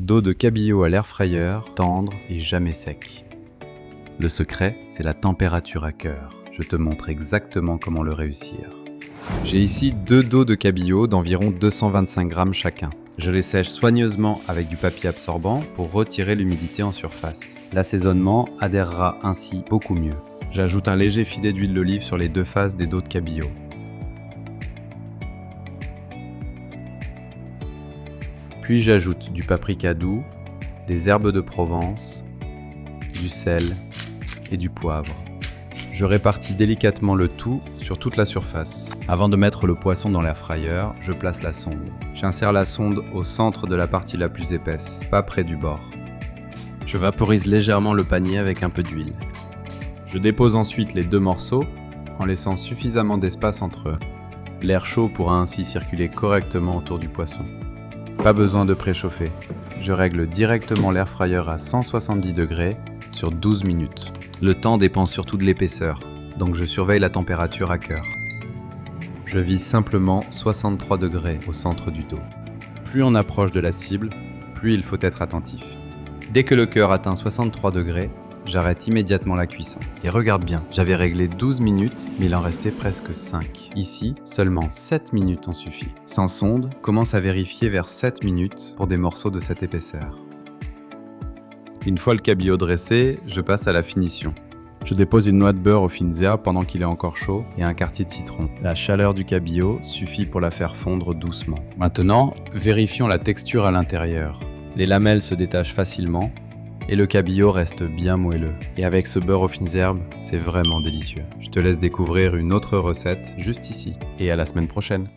Dos de cabillaud à l'air fryer, tendre et jamais sec. Le secret, c'est la température à cœur. Je te montre exactement comment le réussir. J'ai ici 2 dos de cabillaud d'environ 225 grammes chacun. Je les sèche soigneusement avec du papier absorbant pour retirer l'humidité en surface. L'assaisonnement adhérera ainsi beaucoup mieux. J'ajoute un léger filet d'huile d'olive sur les 2 faces des dos de cabillaud. Puis j'ajoute du paprika doux, des herbes de Provence, du sel et du poivre. Je répartis délicatement le tout sur toute la surface. Avant de mettre le poisson dans l'air fryer, je place la sonde. J'insère la sonde au centre de la partie la plus épaisse, pas près du bord. Je vaporise légèrement le panier avec un peu d'huile. Je dépose ensuite les 2 morceaux en laissant suffisamment d'espace entre eux. L'air chaud pourra ainsi circuler correctement autour du poisson. Pas besoin de préchauffer. Je règle directement l'air fryer à 170 degrés sur 12 minutes. Le temps dépend surtout de l'épaisseur, donc je surveille la température à cœur. Je vise simplement 63 degrés au centre du dos. Plus on approche de la cible, plus il faut être attentif. Dès que le cœur atteint 63 degrés, j'arrête immédiatement la cuisson. Et regarde bien, j'avais réglé 12 minutes, mais il en restait presque 5. Ici, seulement 7 minutes en suffit. Sans sonde, commence à vérifier vers 7 minutes pour des morceaux de cette épaisseur. Une fois le cabillaud dressé, je passe à la finition. Je dépose une noix de beurre aux fines herbes pendant qu'il est encore chaud et un quartier de citron. La chaleur du cabillaud suffit pour la faire fondre doucement. Maintenant, vérifions la texture à l'intérieur. Les lamelles se détachent facilement et le cabillaud reste bien moelleux. Et avec ce beurre aux fines herbes, c'est vraiment délicieux. Je te laisse découvrir une autre recette juste ici. Et à la semaine prochaine.